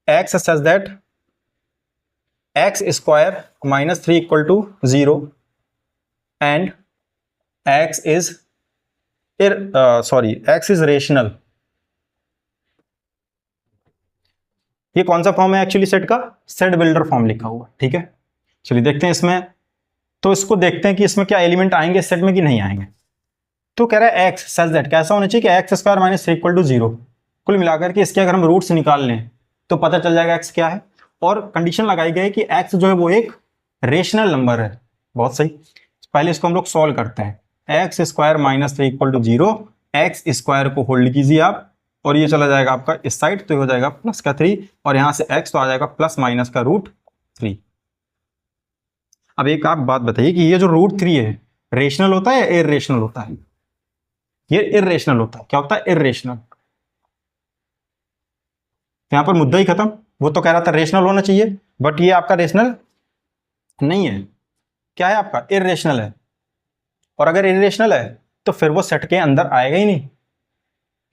Speaker 1: x such that x square -3 equal to 0 and x is x is rational. ये कौन सा फॉर्म है एक्चुअली सेट का, सेट बिल्डर फॉर्म लिखा हुआ। ठीक है, चलिए देखते हैं इसमें, तो इसको देखते हैं कि इसमें क्या एलिमेंट आएंगे सेट में कि नहीं आएंगे। तो कह रहा है x सच दैट कैसा होना चाहिए कि एक्स स्क्वायर -3 इक्वल टू 0, कुल मिलाकर के इसके अगर हम रूट्स निकाल लें तो पता चल जाएगा x क्या है, और कंडीशन लगाई गई कि x जो है वो एक रेशनल नंबर है। बहुत सही, पहले इसको हम लोग सॉल्व करते हैं, x square -3 equal to 0, x square को होल्ड कीजिए आप, और ये चला जाएगा आपका इस साइड, तो ये हो जाएगा प्लस का 3, और यहां से x तो आ जाएगा प्लस माइनस का √3। अब एक आप बात बताइए कि ये जो √3 है रेशनल होता है या इररेशनल होता है, ये इररेशनल होता है। क्या होता है, इररेशनल। यहां पर मुद्दा ही खत्म, वो तो कह रहा था रेशनल होना चाहिए, बट ये आपका रेशनल नहीं है, क्या है आपका, इररेशनल है। और अगर इररेशनल है तो फिर वो सेट के अंदर आएगा ही नहीं,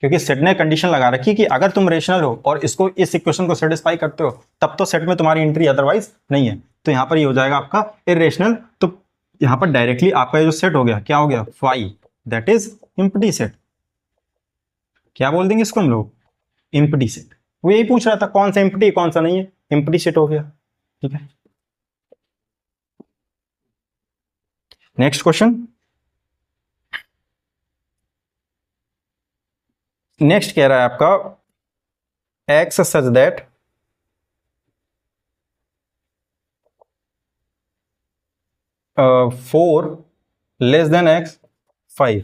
Speaker 1: क्योंकि सेट ने कंडीशन लगा रखी कि अगर तुम रेशनल हो और इसको इस इक्वेशन को सेटिस्फाई करते हो तब तो सेट में तुम्हारी एंट्री, अदरवाइज नहीं है। तो यहां पर ये हो जाएगा आपका इररेशनल। तो यहां पर डायरेक्टली आपका ये जो सेट हो गया क्या हो गया, phi, that is empty set. क्या बोल देंगे इसको हम लोग, एम्प्टी सेट। वो यही पूछ रहा था कौन सा एम्प्टी कौन सा नहीं है, एम्प्टी सेट हो गया। ठीक है, नेक्स्ट क्वेश्चन। नेक्स्ट कह रहा है आपका x such that 4 less than x 5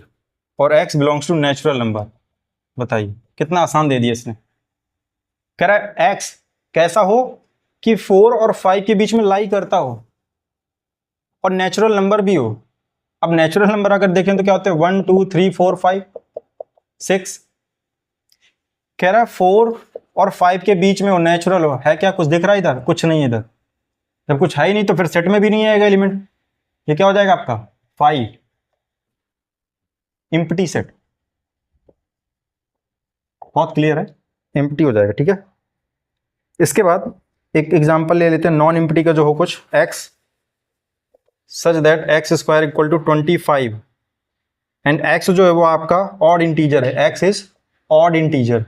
Speaker 1: और x belongs to natural number. बताइए कितना आसान दे दिया इसने। कह रहा है x कैसा हो कि 4 और 5 के बीच में लाई करता हो और नेचुरल नंबर भी हो। अब नेचुरल नंबर अगर देखें तो क्या होते हैं 1 2 3 4 5 6। कह रहा है 4 और 5 के बीच में हो, नेचुरल हो, है क्या कुछ दिख रहा है इधर? कुछ नहीं है इधर। जब कुछ है ही नहीं तो फिर सेट में भी नहीं आएगा एलिमेंट। ये क्या हो जाएगा आपका 5 एम्प्टी सेट। बहुत क्लियर है, एम्प्टी हो जाएगा। ठीक है, इसके बाद एक एग्जांपल ले लेते हैं नॉन एम्प्टी का जो हो कुछ x such that x square equal to 25 and x जो है वो आपका ऑड इंटीजर है। x is odd integer.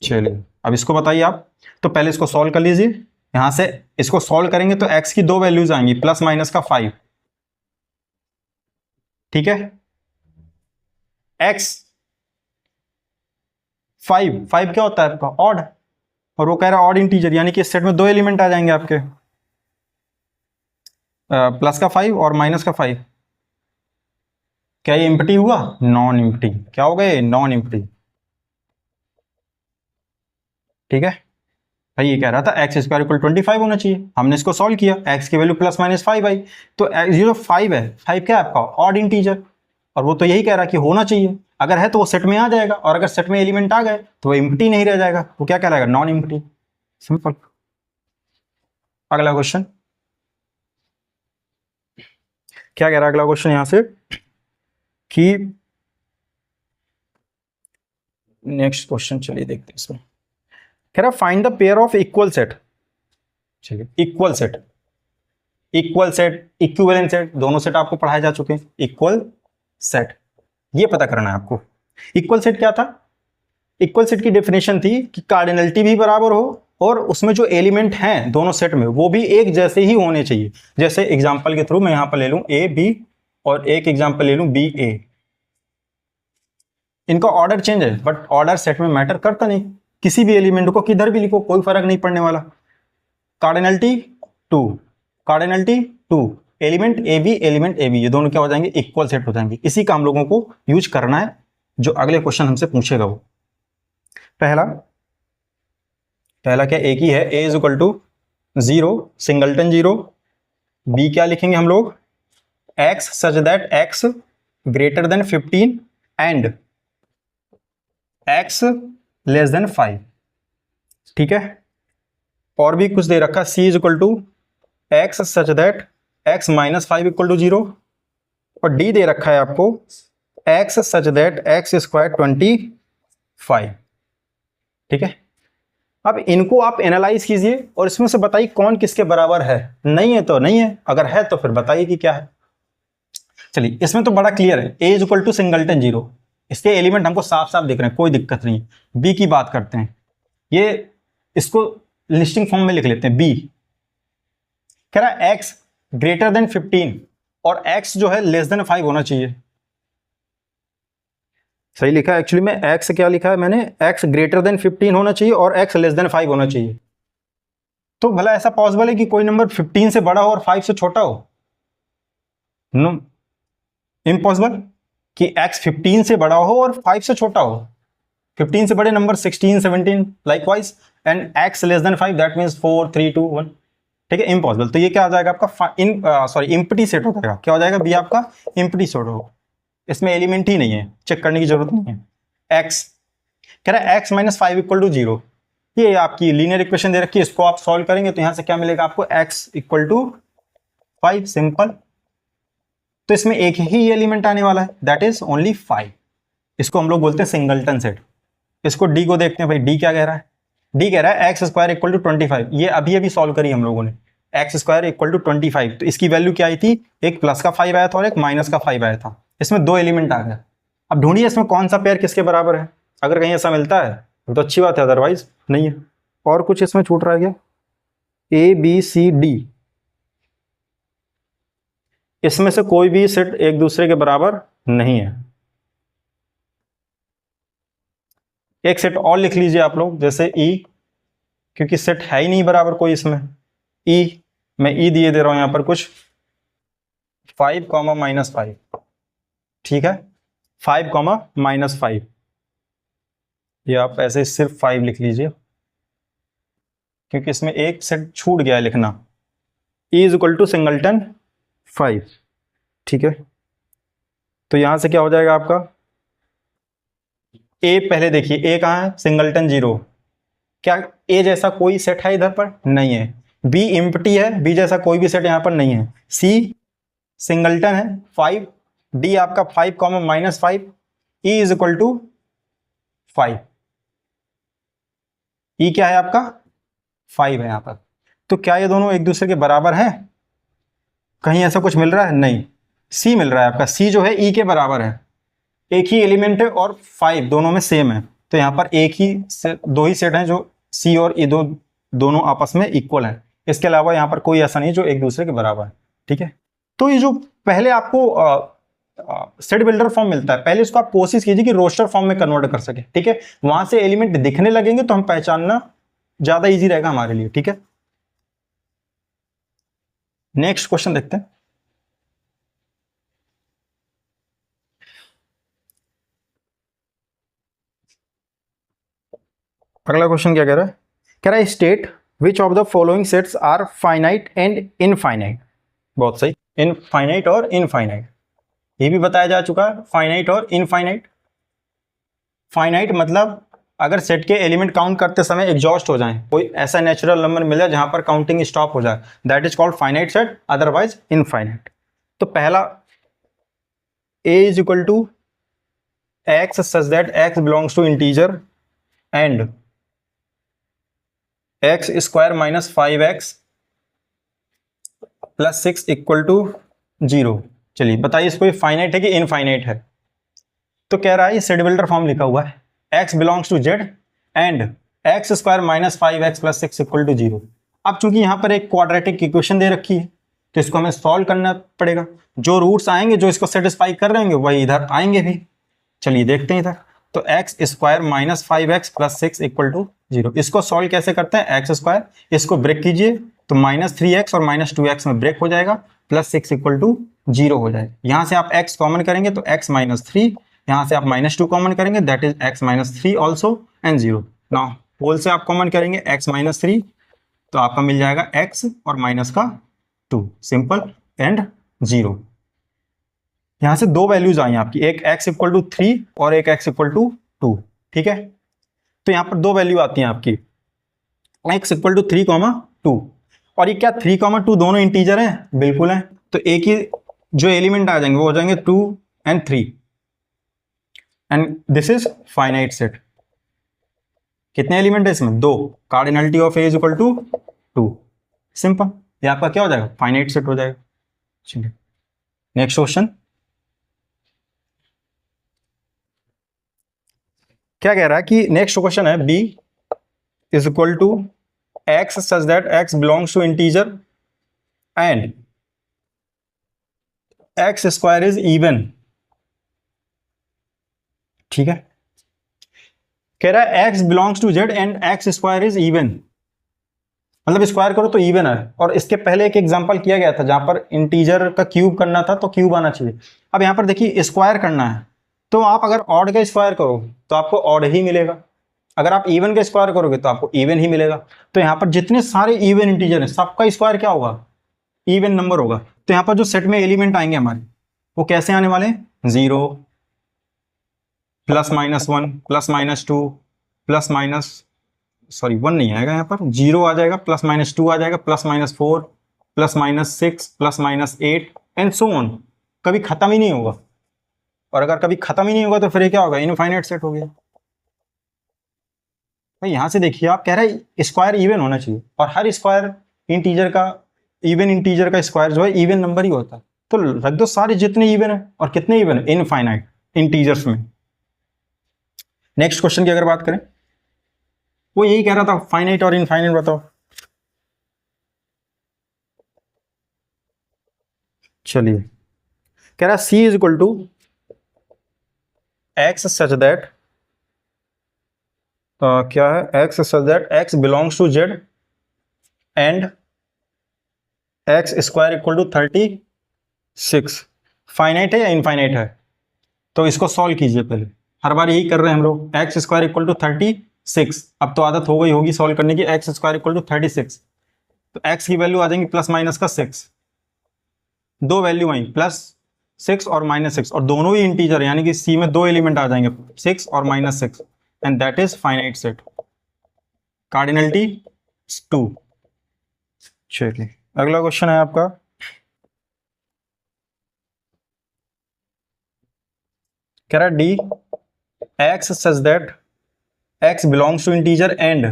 Speaker 1: चलिए अब इसको बताइए आप। तो पहले इसको सॉल्व कर लीजिए। यहां से इसको सॉल्व करेंगे तो x की दो वैल्यूज आएंगी, प्लस माइनस का 5। ठीक है, x 5 क्या होता है आपका ऑड, और वो कह रहा है ऑड इंटीजर, यानी कि इस सेट में दो एलिमेंट आ जाएंगे आपके, प्लस का 5 और माइनस का 5। क्या ये एम्प्टी हुआ? Non empty. क्या हो गए? Non empty. ठीक है भाई, ये कह रहा था एक्स स्क्वायर इक्वल 25 होना चाहिए, हमने इसको सॉल्व किया, एक्स की वैल्यू प्लस माइनस 5 आई। तो ये जो 5 है, 5 क्या है आपका ऑड इंटीजर, और वो तो यही कह रहा है कि होना चाहिए। अगर है तो वो सेट में आ जाएगा, और अगर सेट में एलिमेंट आ गए तो वो एम्प्टी नहीं रह जाएगा, वो क्या कहलाएगा? Non empty. सिंपल। अगला क्वेश्चन क्या कह रहा है? अगला क्वेश्चन यहां से कि नेक्स्ट क्वेश्चन, चलिए देखते हैं इसमें। कह रहा find the pair of equal set. चलिए equal set, equal set, equivalent set, दोनों सेट आपको पढ़ाए जा चुके हैं। इक्वल सेट ये पता करना है आपको। इक्वल सेट क्या था? इक्वल सेट की डेफिनेशन थी कि कार्डिनलिटी भी बराबर हो और उसमें जो एलिमेंट हैं दोनों सेट में वो भी एक जैसे ही होने चाहिए। जैसे एग्जांपल के थ्रू मैं यहां पर ले लूं ए बी और एक एग्जांपल ले लूं बी ए। इनका ऑर्डर चेंज है बट ऑर्डर सेट में मैटर करता नहीं। किसी भी एलिमेंट को किधर भी लिखो कोई फर्क नहीं पड़ने वाला। Cardinality 2, cardinality 2, element a b ये दोनों क्या हो जाएंगे? इक्वल सेट हो जाएंगे। इसी का हम लोगों को यूज करना है, जो अगले क्वेश्चन हमसे पूछेगा वो। पहला क्या एक ही है, A is equal to 0 singleton 0। B क्या लिखेंगे हम लोग? X such that x greater than 15 and x less than 5। ठीक है, और भी कुछ दे रखा, C is equal to x such that x minus 5 equal to 0, और डी दे रखा है आपको x such that x square 25। ठीक है, अब इनको आप एनालाइज कीजिए और इसमें से बताइए कौन किसके बराबर है। नहीं है तो नहीं है, अगर है तो फिर बताइए कि क्या है। चलिए इसमें तो बड़ा क्लियर है, A is equal to singleton 0, इसके एलिमेंट हमको साफ साफ दिख रहे हैं, कोई दिक्कत नहीं। बी की बात करते हैं, ये इसको लिस्टिंग फॉर्म में लिख लेते हैं। बी कह रहा है एक्स ग्रेटर देन 15 और एक्स जो है लेस देन 5 होना चाहिए। सही लिखा है एक्चुअली में, एक्स क्या लिखा है मैंने? एक्स ग्रेटर देन 15 होना चाहिए और एक्स लेस देन 5 होना चाहिए। तो भला ऐसा पॉसिबल है कि कोई नंबर 15 से बड़ा हो और 5 से छोटा हो? नो, इम्पॉसिबल कि x 15 से बड़ा हो और 5 से छोटा हो। 15 से बड़े number 16 17 likewise, and x less than 5 that means 4 3 2 1। ठीक है, इम्पॉसिबल। तो ये क्या हो जाएगा आपका इम्प्टी सेट हो जाएगा। क्या हो जाएगा? बी आपका इम्प्टी सेट हो, इसमें एलिमेंट ही नहीं है, चेक करने की जरूरत नहीं है। x कह रहा है x माइनस 5 इक्वल टू 0, ये आपकी लीनियर इक्वेशन दे रखी है, इसको आप सॉल्व करेंगे तो यहां से क्या मिलेगा आपको? x equal to 5, simple. तो इसमें एक ही एलिमेंट आने वाला है, दैट इज ओनली 5। इसको हम लोग बोलते हैं सिंगलटन सेट। इसको डी को देखते हैं भाई, डी क्या कह रहा है? डी कह रहा है एक्स स्क्वायर इक्वल टू 25। ये अभी अभी सॉल्व करी हम लोगों ने, एक्स स्क्वायर इक्वल टू 25। तो इसकी वैल्यू क्या आई थी? एक प्लस का 5 आया था और एक माइनस का 5 आया था, इसमें दो एलिमेंट आ गए। अब ढूंढिए इसमें कौन सा पेयर किसके बराबर है। अगर कहीं ऐसा मिलता है तो अच्छी बात है, अदरवाइज नहीं है। और कुछ इसमें छूट रहा है क्या? ए बी सी डी, इसमें से कोई भी सेट एक दूसरे के बराबर नहीं है। एक सेट और लिख लीजिए आप लोग, जैसे ई, क्योंकि सेट है ही नहीं बराबर कोई इसमें। ई मैं ई दिए दे रहा हूं यहां पर कुछ 5 कॉमा -5, ठीक है, 5 कॉमा -5, ये आप ऐसे सिर्फ 5 लिख लीजिए क्योंकि इसमें एक सेट छूट गया है लिखना। E is equal to singleton 5, ठीक है। तो यहां से क्या हो जाएगा आपका, ए पहले देखिए, ए कहाँ है, सिंगलटन 0, क्या ए जैसा कोई सेट है इधर पर, नहीं है। बी इम्प्टी है, बी जैसा कोई भी सेट यहां पर नहीं है। सी सिंगलटन है 5, डी आपका 5 comma -5, E is equal to 5, E क्या है आपका 5 है यहां पर। तो क्या ये दोनों एक दूसरे के बराबर हैं, कहीं ऐसा कुछ मिल रहा है, नहीं। सी मिल रहा है आपका, सी जो है ई के बराबर है, एक ही एलिमेंट है और 5 दोनों में सेम है, तो यहां पर एक ही दो ही सेट हैं जो सी और ई दोनों आपस में इक्वल है। इसके अलावा यहां पर कोई ऐसा नहीं जो एक दूसरे के बराबर है, ठीक है। तो ये जो पहले आपको सेट बिल्डर फॉर्म मिलता है, पहले इसको आप कोशिश कीजिए कि रोस्टर फॉर्म में कन्वर्ट कर सके, ठीक है। वहां से एलिमेंट दिखने लगेंगे तो हम पहचानना ज्यादा इजी रहेगा हमारे लिए, ठीक है। नेक्स्ट क्वेश्चन देखते हैं। अगला क्वेश्चन क्या कह रहा है state which of the following sets are finite and infinite. बहुत सही, इनफाइनाइट और इनफाइनाइट, ये भी बताया जा चुका है, फाइनाइट और इनफाइनाइट। फाइनाइट मतलब अगर सेट के एलिमेंट काउंट करते समय एग्जॉस्ट हो जाए, कोई ऐसा नेचुरल नंबर मिल जाए जहां पर काउंटिंग स्टॉप हो जाए, that is called finite set, otherwise infinite. तो पहला a is equal to x such that x belongs to integer and x square -5x plus 6 equal to 0। चलिए बताइए इसको ये फाइनाइट है कि इनफाइनाइट है। तो कह रहा है ये सेट बिल्डर फॉर्म लिखा हुआ है, x belongs to z and x square -5x plus 6 equal to 0। अब चूंकि यहां पर एक क्वाड्रेटिक इक्वेशन दे रखी है तो इसको हमें सॉल्व करना पड़ेगा, जो रूट्स आएंगे जो इसको सेटिस्फाई कर रहे होंगे वही इधर आएंगे भी। चलिए देखते हैं इधर, तो x square -5x plus 6 equal to 0, इसको सॉल्व कैसे करते हैं, एक्स स्क्वायर, इसको ब्रेक कीजिए तो -3x और -2x में ब्रेक हो जाएगा, प्लस 6 इक्वल टू 0 हो जाएगा। यहां से आप x कॉमन करेंगे तो x -3, यहां से आप -2 कॉमन करेंगे that is x -3 also and 0। Now whole से आप कॉमन करेंगे x -3 तो आपका मिल जाएगा x और माइनस का 2, सिंपल एंड 0। यहां से दो वैल्यूज आई आपकी, एक x इक्वल टू 3 और एक x इक्वल टू 2, ठीक है। तो यहां पर दो वैल्यू आती हैं आपकी, x इक्वल टू 3,2, और ये क्या 3,2 दोनों इंटीजर हैं, बिल्कुल हैं। तो एक ही जो एलिमेंट आ जाएंगे वो हो जाएंगे 2 and 3 and this is finite set. कितने एलिमेंट है इसमें, दो, cardinality of A is equal to 2, simple, ये आपका क्या हो जाएगा, फाइनाइट सेट हो जाएगा। चलिए नेक्स्ट क्वेश्चन क्या कह रहा है कि नेक्स्ट क्वेश्चन है b is equal to x such that x belongs to integer and x square is even, ठीक है। कह रहा है x belongs to z and x square is even, मतलब स्क्वायर करो तो इवन है। और इसके पहले एक एग्जांपल किया गया था जहां पर इंटीजर का क्यूब करना था तो क्यूब आना चाहिए। अब यहां पर देखिए स्क्वायर करना है तो आप अगर ऑड का स्क्वायर करो तो आपको ऑड ही मिलेगा, अगर आप इवन का स्क्वायर करोगे तो आपको इवन ही मिलेगा। तो यहाँ पर जितने सारे इवन इंटीजर हैं सबका स्क्वायर क्या होगा, इवन नंबर होगा। तो यहाँ पर जो सेट में एलिमेंट आएंगे हमारे वो कैसे आने वाले हैं, 0 +-1 +-2 1 नहीं आएगा, यहाँ पर 0 आ जाएगा, +-2 आ जाएगा, +-4 +-6 +-8 एंड सो ऑन, कभी खत्म ही नहीं होगा। और अगर कभी खत्म ही नहीं होगा तो फिर ये क्या होगा, इनफाइनाइट सेट हो गया। भाई यहां से देखिए आप, कह रहे हैं स्क्वायर इवन होना चाहिए और हर स्क्वायर इंटीजर का, इवन इंटीजर का स्क्वायर जो है इवन नंबर ही होता है। तो रख दो सारे जितने इवन है, और कितने इवन है, इनफाइनाइट इंटीजर्स में। नेक्स्ट क्वेश्चन की अगर बात करें, वो यही कह रहा था फाइनाइट और इनफाइनाइट बताओ। चलिए कह रहा है c is equal to x such that, क्या है, x such that x belongs to z and x square equal to 36 finite है या इनफाइनाइट है? तो इसको सॉल्व कीजिए पहले, हर बार यही कर रहे हैं हम लोग। एक्स स्क्वायर इक्वल टू 36, अब तो आदत हो गई होगी सॉल्व करने की। एक्स स्क्वायर इक्वल टू 36, तो एक्स की वैल्यू आ जाएंगी प्लस माइनस का 6, दो वैल्यू आई +6 और -6, और दोनों ही इंटीजर, यानी कि सी में दो एलिमेंट आ जाएंगे 6 और -6, and that is finite set, cardinality 2। चलिए अगला क्वेश्चन है आपका, कह रहा है D x such that x belongs to integer and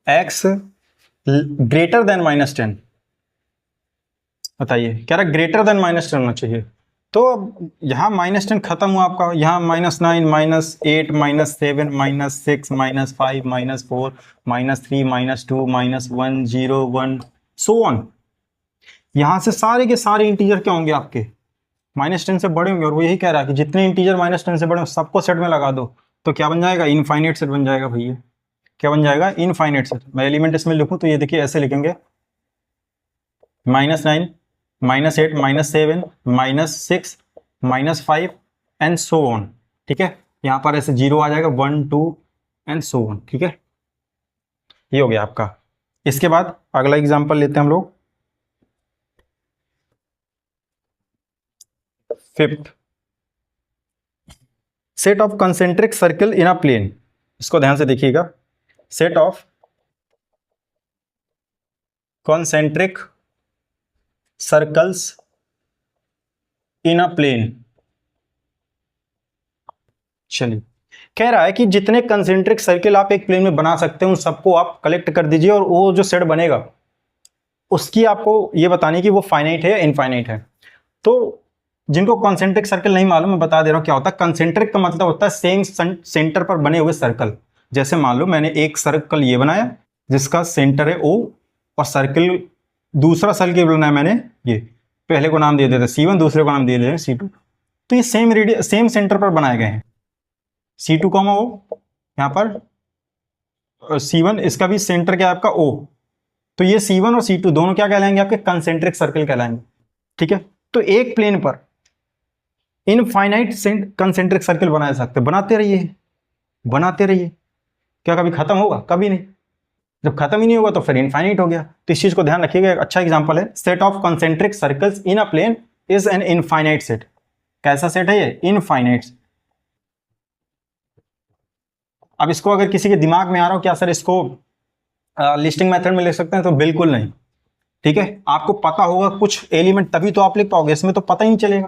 Speaker 1: x greater than -10। बताइए, कह रहा है ग्रेटर देन -10 होना चाहिए। तो यहाँ -10 खत्म हुआ आपका, यहाँ -9, -8, -7, -6, -5, -4, -3, -2, -1, 0, 1 सो ऑन। यहाँ से सारे के सारे इंटीजर क्या होंगे आपके -10 से बड़े होंगे, और वो यही कह रहा है कि जितने इंटीजर -10 से बड़े हो सबको सेट में लगा दो, तो क्या बन जाएगा? इनफाइनाइट सेट बन जाएगा भैया। क्या बन जाएगा? Infinite set. मैं एलिमेंट इसमें लिखूं तो ये देखिए ऐसे लिखेंगे, -9, -8, -7, -6, -5 एंड सो ऑन। ठीक है, यहाँ पर ऐसे 0 आ जाएगा, 1, 2 एंड सो ऑन। ठीक है, ये हो गया आपका। इसके बाद अगला एग्जांपल लेते हैं हम लोग, 5th, set of concentric circle in a plane. इसको ध्यान से देखिएगा, set of concentric circles in a plane. चलिए, कह रहा है कि जितने कंसेंट्रिक सर्किल आप एक प्लेन में बना सकते हैं उन सबको आप कलेक्ट कर दीजिए, और वो जो सेट बनेगा उसकी आपको ये बतानी कि वो फाइनाइट है या इनफाइनाइट है। तो जिनको कंसेंट्रिक सर्कल नहीं मालूम, मैं बता दे रहा हूं क्या होता है। कंसेंट्रिक का मतलब होता है सेम सेंटर पर बने हुए सर्कल। जैसे मान लो मैंने एक सर्कल ये बनाया जिसका सेंटर है O, और सर्कल दूसरा सर्कल बनाया मैंने ये, पहले को नाम दे देते C1, दूसरे को नाम दे देते C2। तो ये सेम सेंटर पर बनाए गए हैं, C2, O, यहाँ पर C1, इसका भी सेंटर क्या है आपका O। तो ये C1 और C2 दोनों क्या कहलाएंगे? आपके कंसेंट्रिक सर्कल कहलाएंगे। ठीक है, तो एक प्लेन पर इनफाइनाइट कंसेंट्रिक सर्कल बना सकते, बनाते रहिए बनाते रहिए। क्या कभी खत्म होगा? कभी नहीं। जब खत्म ही नहीं होगा तो फिर इनफाइनाइट हो गया। तो इस चीज को ध्यान रखिएगा। एक अच्छा एग्जांपल है, set of concentric circles in a plane is an infinite set. कैसा सेट है ये? इनफाइनाइट। अब इसको अगर किसी के दिमाग में आ रहा हो क्या सर इसको लिस्टिंग मेथड में लिख सकते हैं, तो बिल्कुल नहीं। ठीक है, आपको पता होगा कुछ एलिमेंट तभी तो आप लिख पाओगे, इसमें तो पता ही नहीं चलेगा।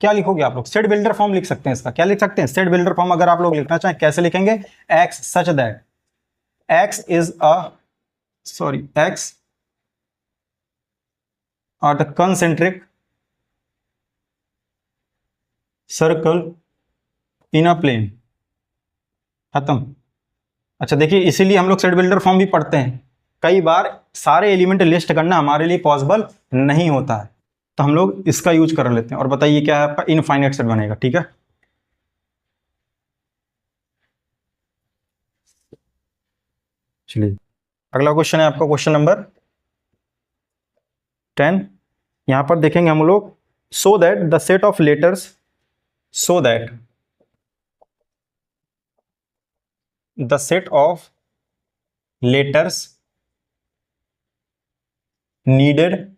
Speaker 1: क्या लिखोगे आप लोग? सेट बिल्डर फॉर्म लिख सकते हैं इसका। क्या लिख सकते हैं? सेट बिल्डर फॉर्म अगर आप लोग लिखना चाहें कैसे लिखेंगे? X such that x are the concentric circle in a plane. खत्म। अच्छा देखिए, इसीलिए हम लोग सेट बिल्डर फॉर्म भी पढ़ते हैं। कई बार सारे एलिमेंट लिस्ट करना हमारे लिए पॉसिबल नहीं होता है, तो हम लोग इसका यूज कर लेते हैं। और बताइए क्या है आपका? इनफाइनाइट सेट बनेगा। ठीक है, चलिए अगला क्वेश्चन है आपका, क्वेश्चन नंबर 10। यहां पर देखेंगे हम लोग, सो that the set of letters, so that the set of letters needed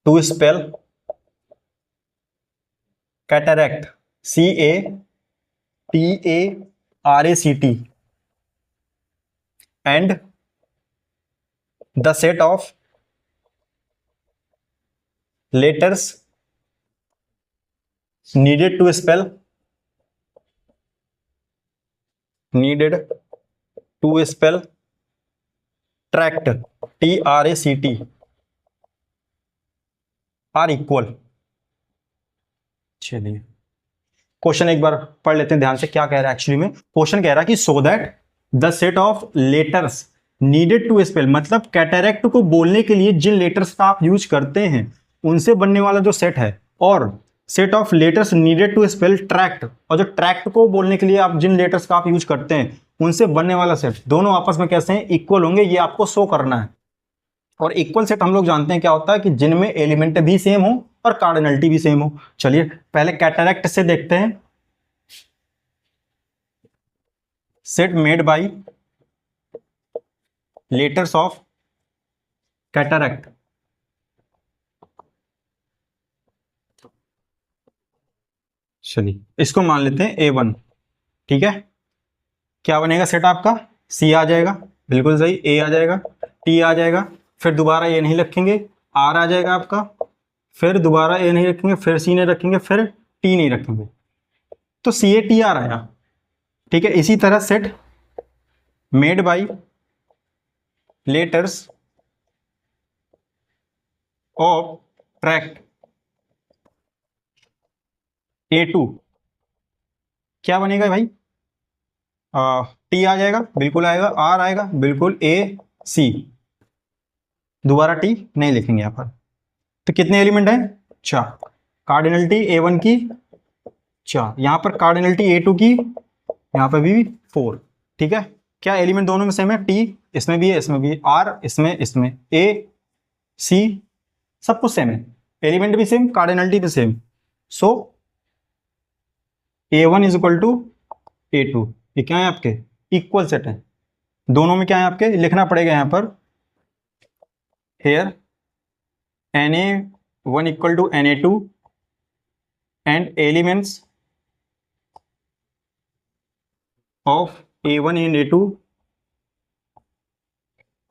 Speaker 1: to spell cataract, CATARACT, and the set of letters needed to spell tract, TRACT, are equal. चलिए क्वेश्चन एक बार पढ़ लेते हैं ध्यान से, क्या कह रहा है एक्चुअली में। क्वेश्चन कह रहा है कि so that the set of letters needed to spell, मतलब कैटरैक्ट को बोलने के लिए जिन लेटर्स का आप यूज करते हैं उनसे बनने वाला जो सेट है, और set of letters needed to spell tract, और जो ट्रैक्ट को बोलने के लिए आप जिन लेटर्स का आप यूज करते हैं उनसे बनने वाला सेट दोनों आपस में कैसे हैं, इक्वल होंगे, ये आपको शो करना है। और इक्वल सेट हम लोग जानते हैं क्या होता है कि जिनमें एलिमेंट भी सेम हो और कार्डिनलिटी भी सेम हो। चलिए पहले कैटरैक्ट से देखते हैं। Set made by letters of cataract. चलिए इसको मान लेते हैं A1, ठीक है। क्या बनेगा सेट आपका, C आ जाएगा, बिल्कुल सही, A आ जाएगा, T आ जाएगा, फिर दोबारा A नहीं रखेंगे, R आ जाएगा आपका, फिर दोबारा A नहीं रखेंगे, फिर C नहीं रखेंगे, फिर T नहीं रखेंगे, तो CATR आया, ठीक है। इसी तरह set made by letters of tract A2, क्या बनेगा भाई, T आ जाएगा, बिल्कुल आएगा, R आएगा, बिल्कुल, A C, दोबारा T नहीं लिखेंगे यहां पर। तो कितने एलिमेंट हैं, 4। कार्डिनलिटी A1 की 4, यहां पर कार्डिनलिटी A2 की, यहां पर भी 4, ठीक है। क्या एलिमेंट दोनों में सेम है, T इसमें भी है, इसमें भी, R इसमें A C सब कुछ सेम है, एलिमेंट भी सेम, कार्डिनलिटी भी same. So A1 is equal to A2, ये क्या है आपके, इक्वल सेट है। दोनों में क्या है आपके, लिखना पड़ेगा यहां पर, here Na1 equal to Na2 and elements of A1 and A2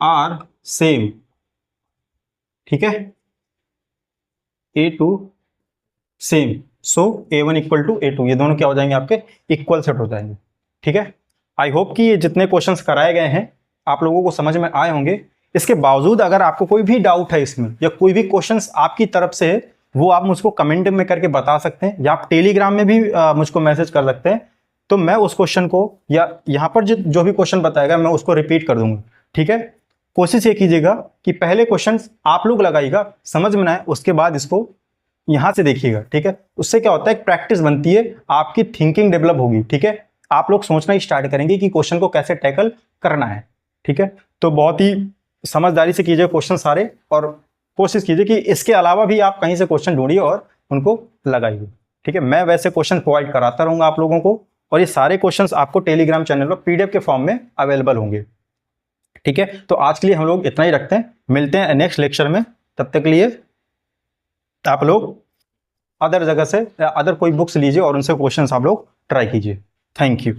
Speaker 1: are same, ठीक है, A2 same, so A1 equal to A2, ये दोनों क्या हो जाएंगे आपके, इक्वल सेट हो जाएंगे, ठीक है। आई होप कि ये जितने क्वेश्चंस कराए गए हैं आप लोगों को समझ में आए होंगे। इसके बावजूद अगर आपको कोई भी डाउट है इसमें या कोई भी क्वेश्चंस आपकी तरफ से है, वो आप मुझको कमेंट में करके बता सकते हैं, या आप टेलीग्राम में भी मुझको मैसेज कर सकते हैं, तो मैं उस क्वेश्चन को या यहाँ पर जो भी क्वेश्चन बताएगा मैं उसको रिपीट कर दूंगा, ठीक है। कोशिश ये कीजिएगा कि पहले क्वेश्चन आप लोग लगाइएगा, समझ में ना आए उसके बाद इसको यहां से देखिएगा, ठीक है। उससे क्या होता है, प्रैक्टिस बनती है, आपकी थिंकिंग डेवलप होगी, ठीक है। आप लोग सोचना स्टार्ट करेंगे कि क्वेश्चन को कैसे टैकल करना है, ठीक है। तो बहुत ही समझदारी से कीजिए क्वेश्चन सारे, और कोशिश कीजिए कि इसके अलावा भी आप कहीं से क्वेश्चन ढूंढिए और उनको लगाइए, ठीक है। मैं वैसे क्वेश्चन प्रोवाइड कराता रहूंगा आप लोगों को, और ये सारे क्वेश्चंस आपको टेलीग्राम चैनल पर PDF के फॉर्म में अवेलेबल होंगे, ठीक है। तो आज के लिए हम लोग इतना ही रखते हैं, मिलते हैं नेक्स्ट लेक्चर में, तब तक के लिए आप लोग अदर जगह से अदर कोई बुक्स लीजिए और उनसे क्वेश्चंस आप लोग ट्राई कीजिए। Thank you.